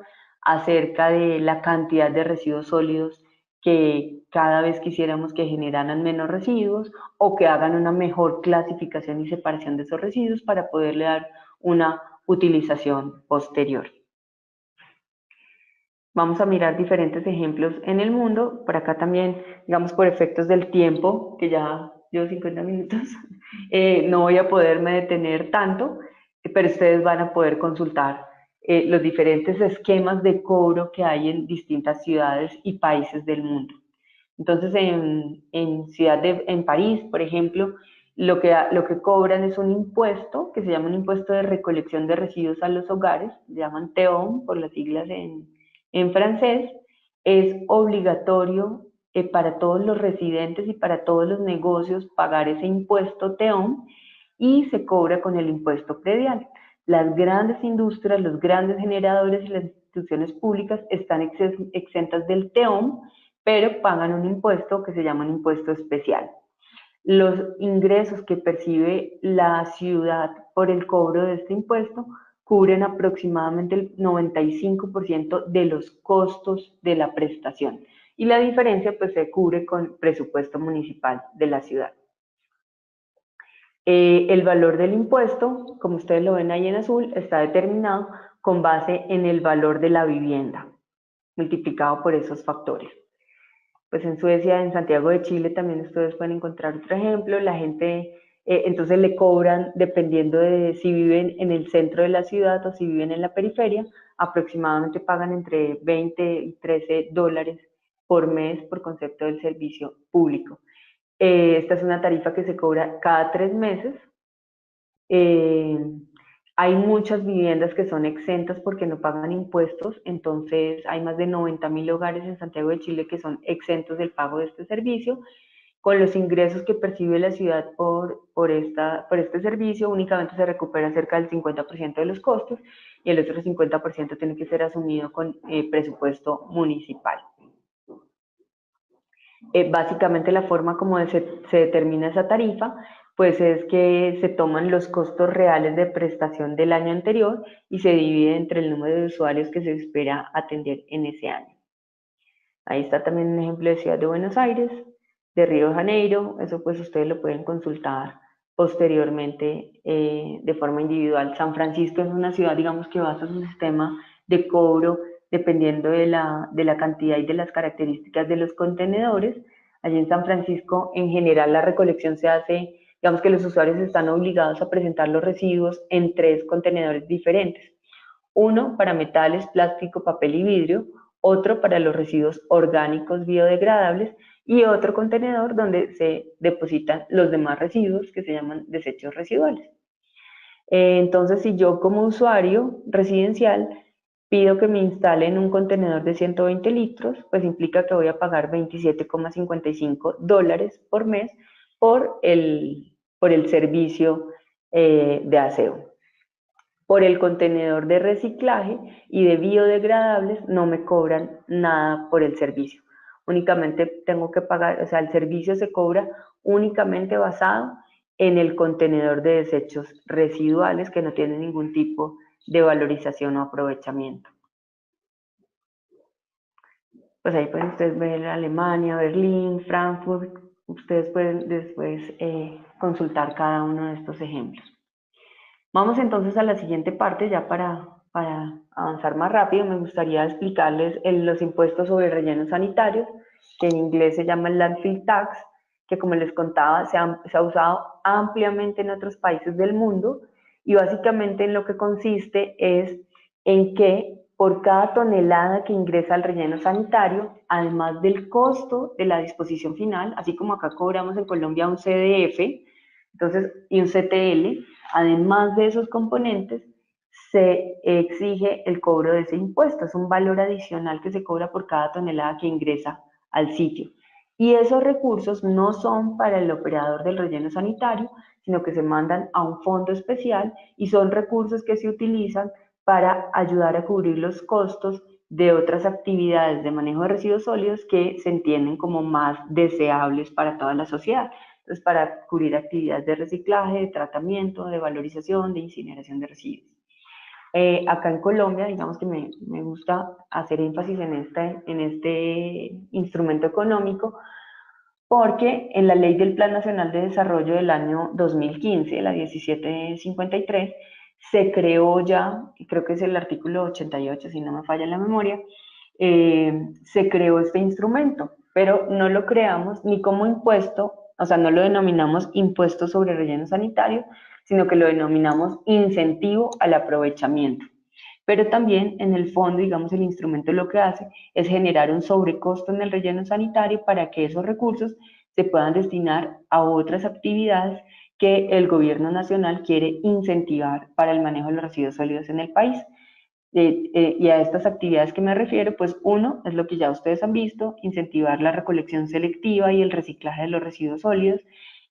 acerca de la cantidad de residuos sólidos que cada vez quisiéramos que generaran menos residuos o que hagan una mejor clasificación y separación de esos residuos para poderle dar una utilización posterior. Vamos a mirar diferentes ejemplos en el mundo. Por acá también, digamos, por efectos del tiempo, que ya llevo 50 minutos, no voy a poderme detener tanto, pero ustedes van a poder consultar los diferentes esquemas de cobro que hay en distintas ciudades y países del mundo. Entonces, en París, por ejemplo, lo que cobran es un impuesto que se llama un impuesto de recolección de residuos a los hogares, se llaman TEOM por las siglas en francés. Es obligatorio para todos los residentes y para todos los negocios pagar ese impuesto TEOM y se cobra con el impuesto predial. Las grandes industrias, los grandes generadores y las instituciones públicas están exentas del TEOM, pero pagan un impuesto que se llama un impuesto especial. Los ingresos que percibe la ciudad por el cobro de este impuesto cubren aproximadamente el 95% de los costos de la prestación y la diferencia pues se cubre con presupuesto municipal de la ciudad. El valor del impuesto, como ustedes lo ven ahí en azul, está determinado con base en el valor de la vivienda, multiplicado por esos factores. Pues en Suecia, en Santiago de Chile también ustedes pueden encontrar otro ejemplo. La gente entonces le cobran, dependiendo de si viven en el centro de la ciudad o si viven en la periferia, aproximadamente pagan entre 20 y 13 dólares por mes por concepto del servicio público. Esta es una tarifa que se cobra cada 3 meses. Eh, hay muchas viviendas que son exentas porque no pagan impuestos, entonces hay más de 90.000 hogares en Santiago de Chile que son exentos del pago de este servicio. Con los ingresos que percibe la ciudad por este servicio, únicamente se recupera cerca del 50% de los costos y el otro 50% tiene que ser asumido con presupuesto municipal. Básicamente la forma como se determina esa tarifa, pues es que se toman los costos reales de prestación del año anterior y se divide entre el número de usuarios que se espera atender en ese año. Ahí está también un ejemplo de Ciudad de Buenos Aires, de Río de Janeiro, eso pues ustedes lo pueden consultar posteriormente de forma individual. San Francisco es una ciudad, digamos, que basa su sistema de cobro dependiendo de la cantidad y de las características de los contenedores. Allí en San Francisco, en general, la recolección se hace, digamos que los usuarios están obligados a presentar los residuos en 3 contenedores diferentes. Uno para metales, plástico, papel y vidrio, otro para los residuos orgánicos biodegradables y otro contenedor donde se depositan los demás residuos que se llaman desechos residuales. Entonces, si yo como usuario residencial pido que me instalen un contenedor de 120 litros, pues implica que voy a pagar 27,55 dólares por mes por el servicio de aseo. Por el contenedor de reciclaje y de biodegradables no me cobran nada por el servicio. Únicamente tengo que pagar, o sea, el servicio se cobra únicamente basado en el contenedor de desechos residuales que no tienen ningún tipo de valorización o aprovechamiento. Pues ahí pueden ustedes ver Alemania, Berlín, Frankfurt. Ustedes pueden después consultar cada uno de estos ejemplos. Vamos entonces a la siguiente parte ya para para avanzar más rápido, me gustaría explicarles los impuestos sobre rellenos sanitarios, que en inglés se llama el landfill tax, que como les contaba, se ha usado ampliamente en otros países del mundo, y básicamente en lo que consiste es en que por cada tonelada que ingresa al relleno sanitario, además del costo de la disposición final, así como acá cobramos en Colombia un CDF, entonces, y un CTL, además de esos componentes, se exige el cobro de ese impuesto. Es un valor adicional que se cobra por cada tonelada que ingresa al sitio. Y esos recursos no son para el operador del relleno sanitario, sino que se mandan a un fondo especial y son recursos que se utilizan para ayudar a cubrir los costos de otras actividades de manejo de residuos sólidos que se entienden como más deseables para toda la sociedad. Entonces, para cubrir actividades de reciclaje, de tratamiento, de valorización, de incineración de residuos. Acá en Colombia, digamos que me gusta hacer énfasis en este instrumento económico, porque en la Ley del Plan Nacional de Desarrollo del año 2015, la 1753, se creó ya, y creo que es el artículo 88, si no me falla la memoria, se creó este instrumento, pero no lo creamos ni como impuesto, o sea, no lo denominamos impuesto sobre relleno sanitario, sino que lo denominamos incentivo al aprovechamiento. Pero también en el fondo, digamos, el instrumento lo que hace es generar un sobrecosto en el relleno sanitario para que esos recursos se puedan destinar a otras actividades que el gobierno nacional quiere incentivar para el manejo de los residuos sólidos en el país. Y a estas actividades que me refiero, pues uno es lo que ya ustedes han visto, incentivar la recolección selectiva y el reciclaje de los residuos sólidos,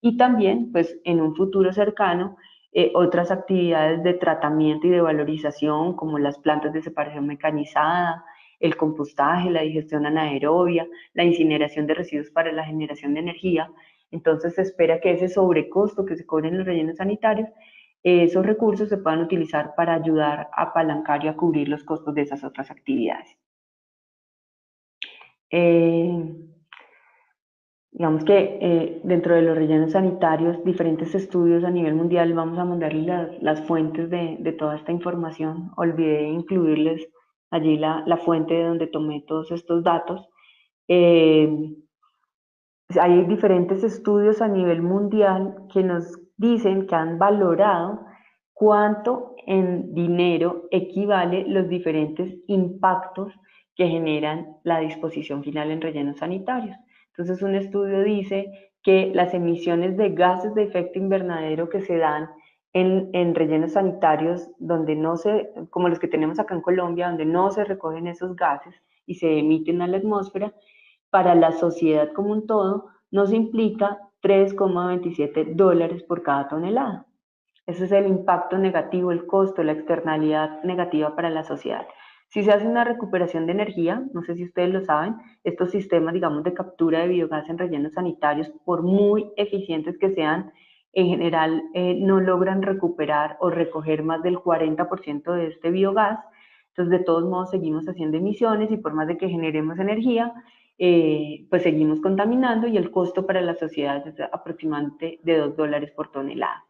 y también, pues en un futuro cercano, otras actividades de tratamiento y de valorización, como las plantas de separación mecanizada, el compostaje, la digestión anaerobia, la incineración de residuos para la generación de energía. Entonces se espera que ese sobrecosto que se cobre en los rellenos sanitarios, esos recursos se puedan utilizar para ayudar a apalancar y a cubrir los costos de esas otras actividades. Eh, digamos que dentro de los rellenos sanitarios, diferentes estudios a nivel mundial, vamos a mandarles las fuentes de toda esta información. Olvidé incluirles allí la fuente de donde tomé todos estos datos. Eh, Hay diferentes estudios a nivel mundial que nos dicen que han valorado cuánto en dinero equivale los diferentes impactos que generan la disposición final en rellenos sanitarios. Entonces, un estudio dice que las emisiones de gases de efecto invernadero que se dan en rellenos sanitarios donde no se, como los que tenemos acá en Colombia, donde no se recogen esos gases y se emiten a la atmósfera, para la sociedad como un todo, nos implica $3,27 por cada tonelada. Ese es el impacto negativo, el costo, la externalidad negativa para la sociedad. Si se hace una recuperación de energía, no sé si ustedes lo saben, estos sistemas, digamos, de captura de biogás en rellenos sanitarios, por muy eficientes que sean, en general no logran recuperar o recoger más del 40% de este biogás. Entonces, de todos modos, seguimos haciendo emisiones y por más de que generemos energía, pues seguimos contaminando y el costo para la sociedad es aproximadamente de $2 por tonelada.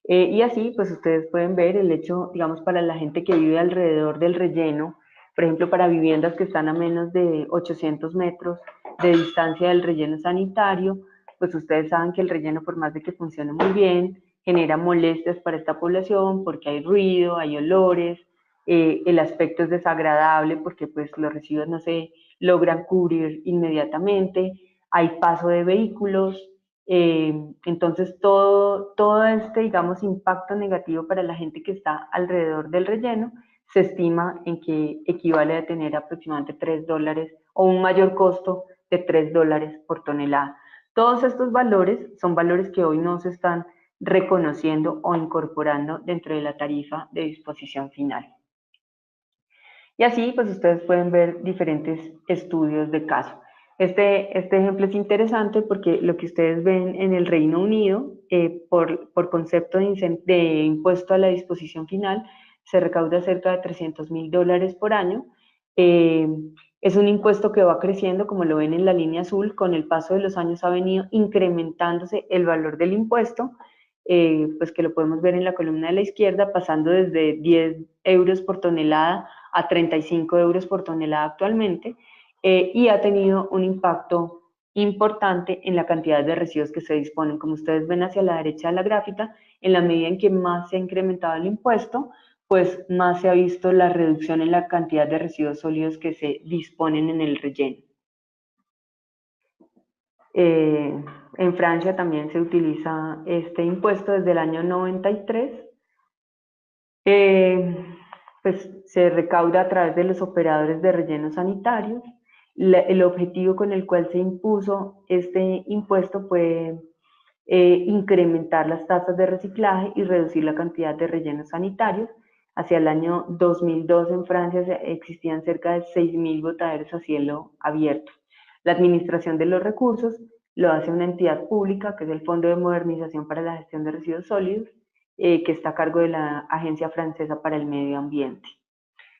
Y así, pues ustedes pueden ver el hecho, digamos, para la gente que vive alrededor del relleno, por ejemplo, para viviendas que están a menos de 800 metros de distancia del relleno sanitario, pues ustedes saben que el relleno, por más de que funcione muy bien, genera molestias para esta población porque hay ruido, hay olores, el aspecto es desagradable porque pues los residuos no se logran cubrir inmediatamente, hay paso de vehículos, entonces, todo este, digamos, impacto negativo para la gente que está alrededor del relleno se estima en que equivale a tener aproximadamente $3 o un mayor costo de $3 por tonelada. Todos estos valores son valores que hoy no se están reconociendo o incorporando dentro de la tarifa de disposición final. Y así, pues ustedes pueden ver diferentes estudios de caso. Este ejemplo es interesante porque lo que ustedes ven en el Reino Unido, por concepto de impuesto a la disposición final, se recauda cerca de $300,000 por año. Eh, es un impuesto que va creciendo, como lo ven en la línea azul, con el paso de los años ha venido incrementándose el valor del impuesto. pues que lo podemos ver en la columna de la izquierda, pasando desde 10 euros por tonelada a 35 euros por tonelada actualmente, y ha tenido un impacto importante en la cantidad de residuos que se disponen. Como ustedes ven hacia la derecha de la gráfica, en la medida en que más se ha incrementado el impuesto, pues más se ha visto la reducción en la cantidad de residuos sólidos que se disponen en el relleno. En Francia también se utiliza este impuesto desde el año 93. Pues se recauda a través de los operadores de rellenos sanitarios. El objetivo con el cual se impuso este impuesto fue incrementar las tasas de reciclaje y reducir la cantidad de rellenos sanitarios. Hacia el año 2002 en Francia existían cerca de 6.000 botaderos a cielo abierto. La administración de los recursos lo hace una entidad pública, que es el Fondo de Modernización para la Gestión de Residuos Sólidos, que está a cargo de la Agencia Francesa para el Medio Ambiente.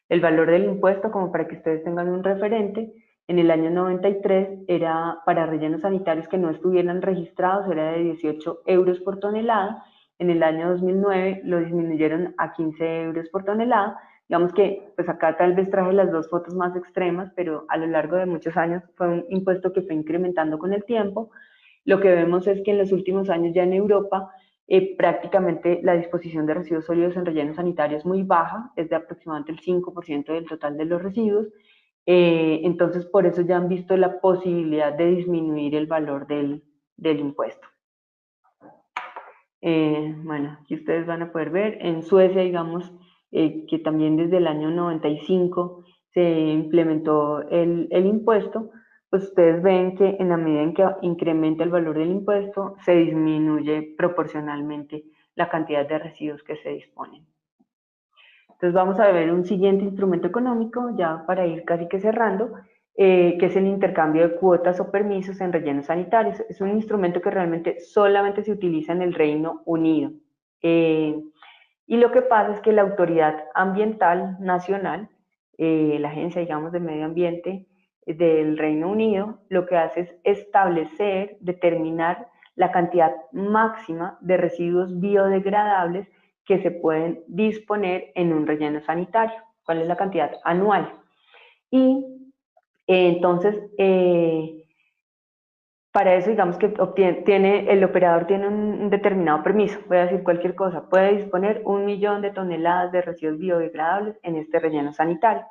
El valor del impuesto, como para que ustedes tengan un referente, en el año 93 era para rellenos sanitarios que no estuvieran registrados, era de 18 euros por tonelada. En el año 2009 lo disminuyeron a 15 euros por tonelada. Digamos que, pues acá tal vez traje las dos fotos más extremas, pero a lo largo de muchos años fue un impuesto que fue incrementando con el tiempo. Lo que vemos es que en los últimos años ya en Europa prácticamente la disposición de residuos sólidos en rellenos sanitarios es muy baja, es de aproximadamente el 5% del total de los residuos. Entonces, por eso ya han visto la posibilidad de disminuir el valor del impuesto. Bueno, aquí ustedes van a poder ver, en Suecia, digamos, que también desde el año 95 se implementó el impuesto, pues ustedes ven que en la medida en que incrementa el valor del impuesto, se disminuye proporcionalmente la cantidad de residuos que se disponen. Entonces vamos a ver un siguiente instrumento económico, ya para ir casi que cerrando, que es el intercambio de cuotas o permisos en rellenos sanitarios. Es un instrumento que realmente solamente se utiliza en el Reino Unido. Y lo que pasa es que la Autoridad Ambiental Nacional, la agencia, digamos, de medio ambiente del Reino Unido, lo que hace es establecer, determinar la cantidad máxima de residuos biodegradables que se pueden disponer en un relleno sanitario. ¿Cuál es la cantidad anual? Y entonces, para eso, digamos que el operador tiene un determinado permiso, voy a decir cualquier cosa, puede disponer 1.000.000 de toneladas de residuos biodegradables en este relleno sanitario.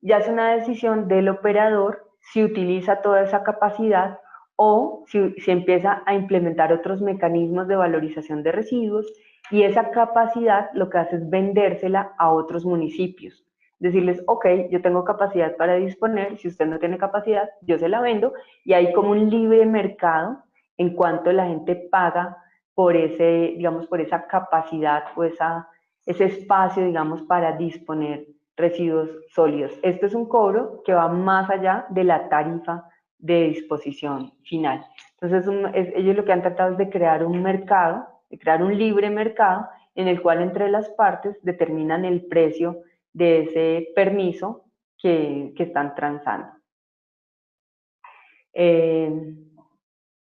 Ya es una decisión del operador si utiliza toda esa capacidad o si empieza a implementar otros mecanismos de valorización de residuos, y esa capacidad lo que hace es vendérsela a otros municipios. Decirles, ok, yo tengo capacidad para disponer, si usted no tiene capacidad, yo se la vendo, y hay como un libre mercado en cuanto la gente paga por digamos, por esa capacidad o ese espacio, digamos, para disponer residuos sólidos. Esto es un cobro que va más allá de la tarifa de disposición final. Entonces, ellos lo que han tratado es de crear un mercado, de crear un libre mercado en el cual entre las partes determinan el precio de ese permiso que están transando.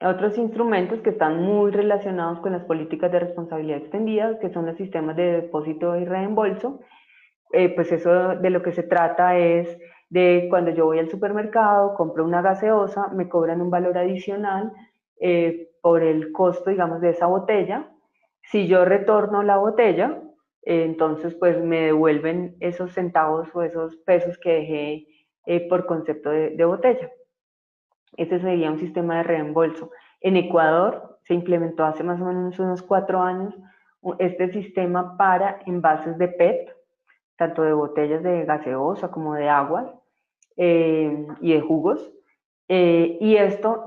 Otros instrumentos que están muy relacionados con las políticas de responsabilidad extendida, que son los sistemas de depósito y reembolso. Pues eso de lo que se trata es de cuando yo voy al supermercado, compro una gaseosa, me cobran un valor adicional por el costo, digamos, de esa botella. Si yo retorno la botella, entonces pues me devuelven esos centavos o esos pesos que dejé por concepto de botella. Ese sería un sistema de reembolso. En Ecuador se implementó hace más o menos unos 4 años este sistema para envases de PET, tanto de botellas de gaseosa como de agua y de jugos. Y esto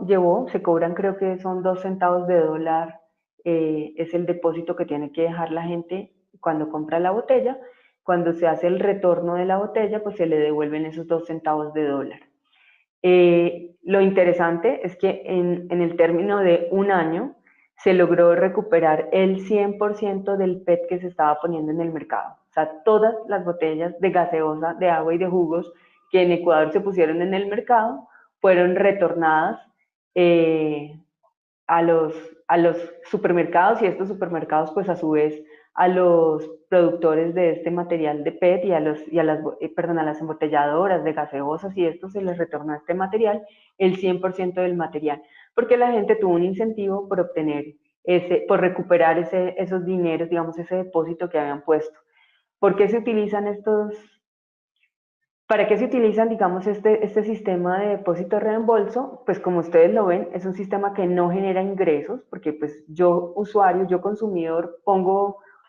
se cobran, creo que son 2 centavos de dólar, es el depósito que tiene que dejar la gente cuando compra la botella. Cuando se hace el retorno de la botella, pues se le devuelven esos 2 centavos de dólar. Lo interesante es que en el término de un año se logró recuperar el 100% del PET que se estaba poniendo en el mercado. O sea, todas las botellas de gaseosa, de agua y de jugos que en Ecuador se pusieron en el mercado fueron retornadas a los a los supermercados y estos supermercados pues a su vez a los productores de este material de PET a las embotelladoras de gaseosas y esto se les retornó este material, el 100% del material, porque la gente tuvo un incentivo por obtener por recuperar esos dineros, digamos, ese depósito que habían puesto. ¿Por qué se utilizan ¿Para qué se utilizan, digamos, este sistema de depósito-reembolso? Pues como ustedes lo ven, es un sistema que no genera ingresos, porque pues yo, usuario, yo consumidor,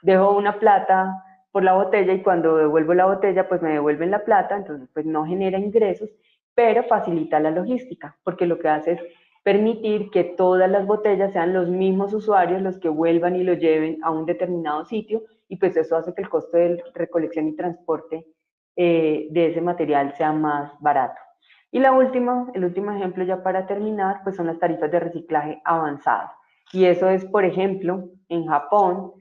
dejo una plata por la botella y cuando devuelvo la botella, pues me devuelven la plata, entonces pues no genera ingresos, pero facilita la logística, porque lo que hace es permitir que todas las botellas sean los mismos usuarios los que vuelvan y lo lleven a un determinado sitio, y pues eso hace que el costo de recolección y transporte de ese material sea más barato. Y el último ejemplo ya para terminar, pues son las tarifas de reciclaje avanzado. Y eso es, por ejemplo, en Japón,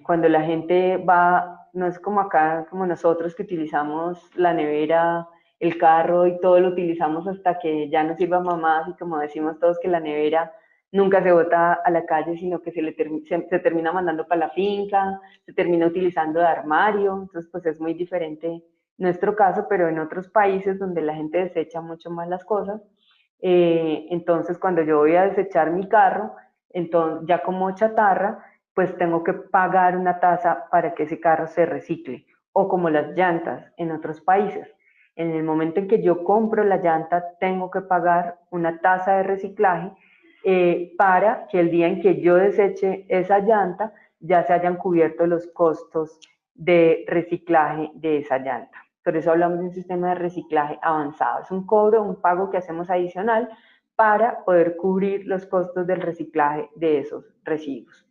cuando la gente va, no es como acá, como nosotros que utilizamos la nevera, el carro y todo lo utilizamos hasta que ya no sirva más y como decimos todos que la nevera nunca se bota a la calle, sino que se termina mandando para la finca, se termina utilizando de armario, entonces pues es muy diferente nuestro caso, pero en otros países donde la gente desecha mucho más las cosas, entonces cuando yo voy a desechar mi carro, entonces ya como chatarra, pues tengo que pagar una tasa para que ese carro se recicle, o como las llantas en otros países. En el momento en que yo compro la llanta, tengo que pagar una tasa de reciclaje para que el día en que yo deseche esa llanta ya se hayan cubierto los costos de reciclaje de esa llanta. Por eso hablamos de un sistema de reciclaje avanzado. Es un cobro, un pago que hacemos adicional para poder cubrir los costos del reciclaje de esos residuos.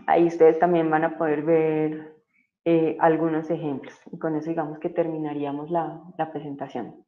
Ahí ustedes también van a poder ver algunos ejemplos. Y con eso digamos que terminaríamos la presentación.